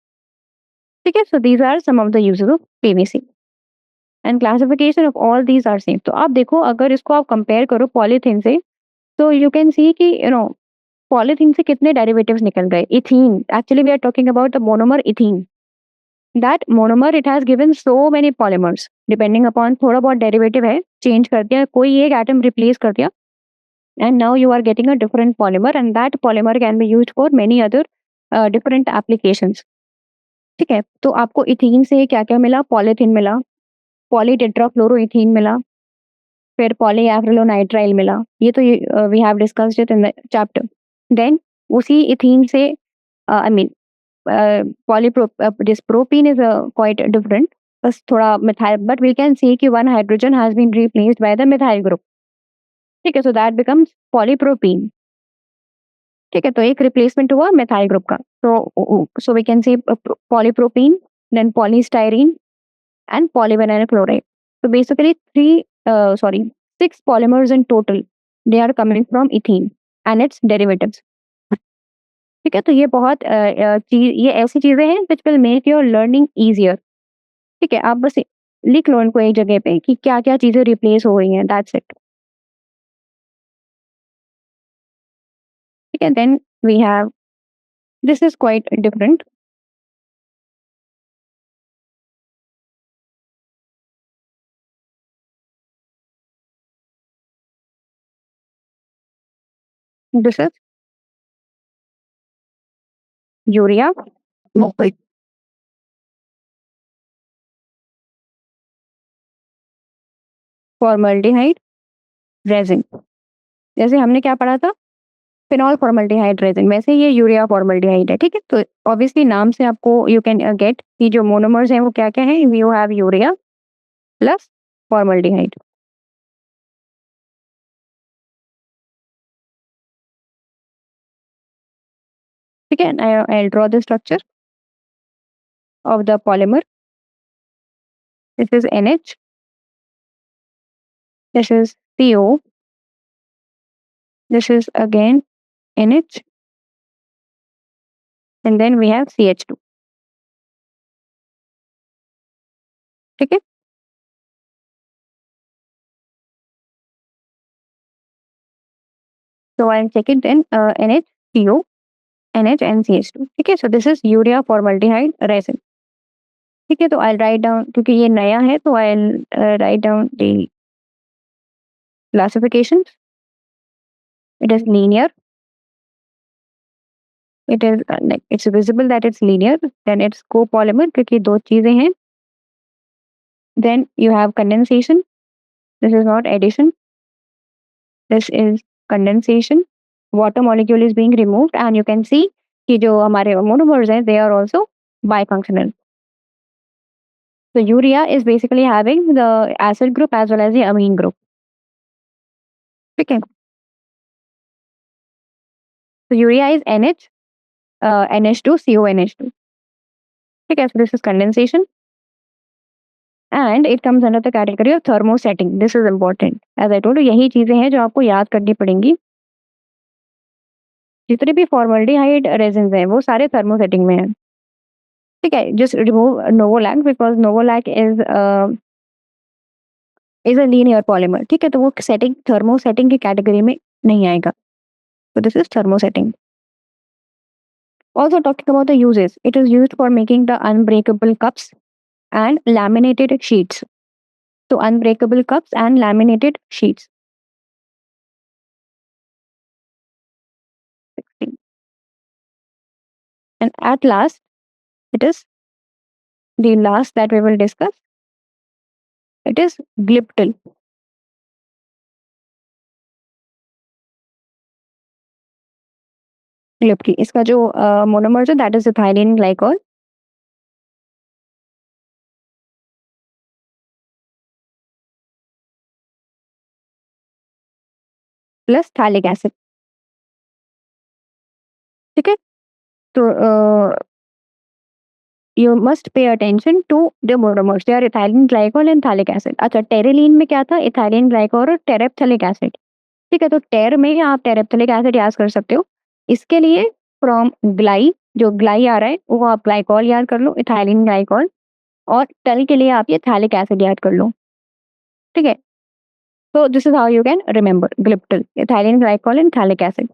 ठीक है, so these are some of the uses of PVC and classification of all these are same. तो आप देखो, अगर इसको आप कंपेयर करो पॉलीथीन से, तो यू कैन सी कि पॉलीथीन से कितने डेरिवेटिव्स निकल गए. Ethene, actually we are talking about the monomer ethene. That monomer it has given so many polymers depending upon, थोड़ा बहुत डेरिवेटिव है, चेंज कर दिया, कोई एक एटम रिप्लेस कर दिया, and now you are getting a different polymer and that polymer can be used for many other different applications. ठीक है, तो आपको इथीन से क्या क्या मिला? पॉलीथीन मिला, पॉलीटेट्राफ्लोरोइथीन मिला, फिर पॉलीएक्रिलोनाइट्राइल मिला. ये तो we have discussed it in the chapter. Then उसी इथीन से I mean this propene is quite different, बस थोड़ा methyl, but we can see कि one hydrogen has been replaced by the methyl group. ठीक है, सो दैट बिकम्स पॉलीप्रोपीन. ठीक है, तो एक रिप्लेसमेंट हुआ मेथाइल ग्रुप का. So we can say polypropene, then polystyrene and polyvinyl chloride. So basically six polymers in total, they are coming from ethene and its derivatives. ठीक है, तो ये बहुत ये ऐसी चीजें हैं which will make your learning easier. ठीक है, आप बस लिख लो इनको एक जगह पे कि क्या क्या चीजें रिप्लेस हो रही हैं, that's it. ठीक है, then we have, this is quite different. This is urea, formaldehyde, resin. जैसे हमने क्या पढ़ा था, फिनॉल फॉर्मल्डिहाइड रेजिन, वैसे ये यूरिया फॉर्मल्डिहाइड है. ठीक है, तो ऑब्वियसली नाम से आपको यू कैन गेट कि जो मोनोमर्स हैं वो क्या क्या हैं. You have urea plus formaldehyde. ठीक है, I'll draw the structure of the polymer. This is NH, this is CO, this is again NH, and then we have CH2. ठीक है, so I'll check it then, NH, CO, NH and CH2. ठीक है, so this is urea formaldehyde resin. ठीक है, तो I'll write down, क्योंकि ये नया है तो I'll write down the classifications. It is linear. It is it's visible that it's linear. Then it's copolymer क्योंकि दो चीजें हैं. Then you have condensation. This is not addition. This is condensation. Water molecule is being removed, and you can see कि जो हमारे monomers हैं, they are also bifunctional. So urea is basically having the acid group as well as the amine group. Okay. So urea is NH, NH2, CONH2. Okay, so this is condensation. And it comes under the category of thermosetting. This is important. As I told you, यही चीजें हैं जो आपको याद करनी पड़ेंगी. जितने भी फॉर्मल्डिहाइड रेजिन्स हैं वो सारे थर्मोसेटिंग में हैं. ठीक है, just remove novolac because novolac is a linear polymer. ठीक है, तो वो सेटिंग थर्मोसेटिंग की कैटेगरी में नहीं आएगा. So this is thermosetting. Also talking about the uses, it is used for making the unbreakable cups and laminated sheets. So unbreakable cups and laminated sheets. 16. And at last, it is the last that we will discuss. It is glyptal. Glyptal. इसका जो monomer है that is ethylene glycol. Plus phthalic acid. ठीक है, तो you must pay attention to the monomers. They are ethylene glycol and phthalic acid. अच्छा, टेरेलीन में क्या था? इथाइलिन ग्लाइकोल और टेरेप्थलिक एसिड. ठीक है, तो टेर में आप टेरेप्थलिक एसिड याद कर सकते हो. इसके लिए फ्रॉम ग्लाई, जो ग्लाई आ रहा है वो आप ग्लाइकोल याद कर लो, इथाइलिन ग्लाइकोल. और टल के लिए आप ये थैलिक एसिड याद कर लो. ठीक है, so this is how you can remember glyptal, ethylene glycol and phthalic acid.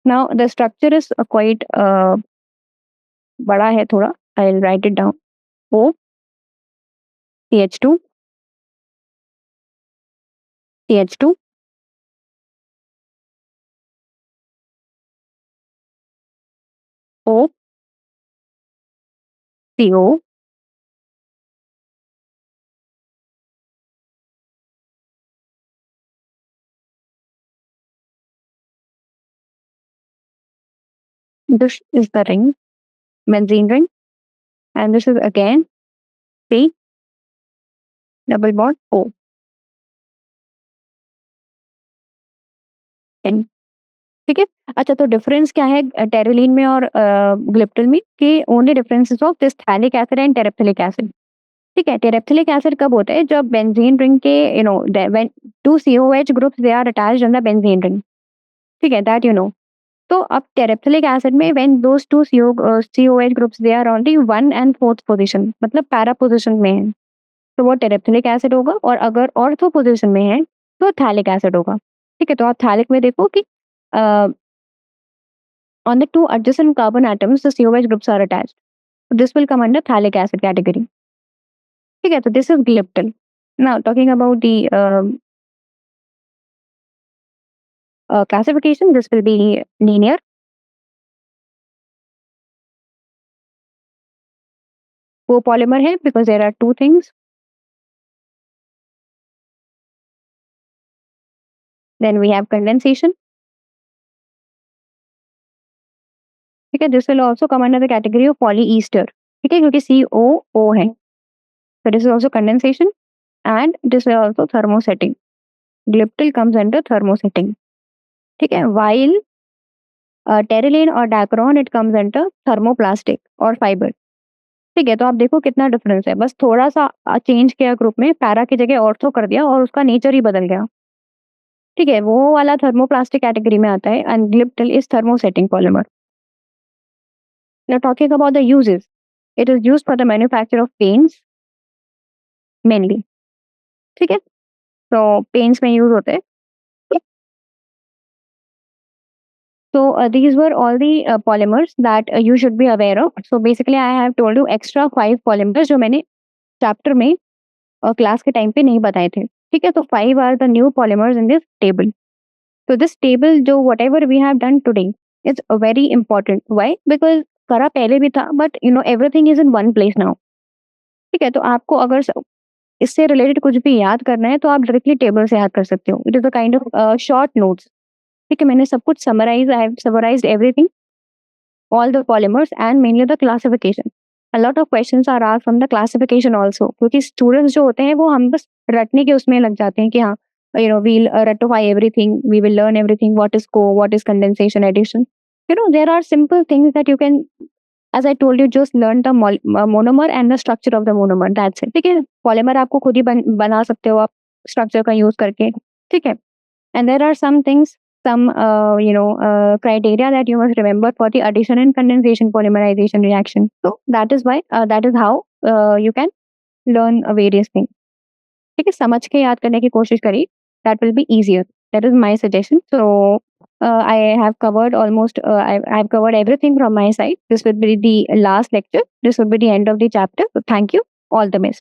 Now the structure is quite बड़ा है थोड़ा. I'll write it down. O, CH2, CH2, O, CO, this is the ring, benzene ring, and this is again C, double bond O. N. ठीक है, अच्छा, तो difference क्या है टेरेलीन में और ग्लिप्टल में? कि only differences of this phthalic acid and terephthalic acid. ठीक है, टेरेप्थलिक एसिड कब होता है? जब बेंजीन रिंग के when two COH groups they are attached on the benzene ring. ठीक है, दैट तो अब टेरेप्थलिक एसिड में when those two COH groups they are only 1 and 4th position, मतलब पैरा पोजीशन में है, तो वो टेरेप्थलिक एसिड होगा. और अगर ऑर्थो पोजीशन में है तो थैलिक एसिड होगा. ठीक है, तो आप थैलिक में देखो कि on the two adjacent carbon atoms the COH groups are attached. This will come under thalic acid category. ठीक है, तो this is glyptal. Now talking about the classification, this will be linear. Copolymer है because there are two things. Then we have condensation. ठीक है, this will also come under the category of polyester. ठीक है, क्योंकि COO है. So this is also condensation and this is also thermosetting. Glyptal comes under thermosetting. ठीक है, while terylene और डायक्रॉन it comes into thermoplastic और फाइबर। ठीक है, तो आप देखो कितना डिफरेंस है, बस थोड़ा सा चेंज किया ग्रुप में, पैरा की जगह ऑर्थो कर दिया और उसका नेचर ही बदल गया। ठीक है, वो वाला थर्मोप्लास्टिक कैटेगरी में आता है and Glyptal is thermosetting polymer. Now talking about the uses, it is used for the manufacture of paints mainly. ठीक है, तो पेंट्स में यूज होते हैं। So these were all the polymers that you should be aware of. So basically I have told you extra 5 polymers जो मैंने chapter में class के टाइम पे नहीं बताए थे। ठीक है, तो 5 are the new polymers in this table. So this table जो whatever we have done today is very important. Why? Because करा पहले भी था, but you know everything is in one place now. ठीक है, तो आपको अगर इससे रिलेटेड कुछ भी याद करना है तो आप डायरेक्टली टेबल से याद कर सकते हो। It is a kind of short notes. ठीक है, मैंने सब कुछ summarise, I have summarised everything, all the polymers and mainly the classification. A lot of questions are asked from the classification also, क्योंकि स्टूडेंट्स जो होते हैं वो हम बस रटने के उसमें लग जाते हैं कि हाँ we'll ratify everything, we will learn everything, what is core, what is condensation, addition. There are simple things that you can, as I told you, just learn the monomer and the structure of the monomer, that's it. ठीक है, polymer आपको खुद ही बना सकते हो आप structure का use करके। ठीक है, and there are some things, some criteria that you must remember for the addition and condensation polymerization reaction. So that is why that is how you can learn various things. ठीक है, समझ के याद करने की कोशिश करिए, that will be easier. That is my suggestion. So I have covered almost I have covered everything from my side. This will be the last lecture, this will be the end of the chapter. So thank you, all the best.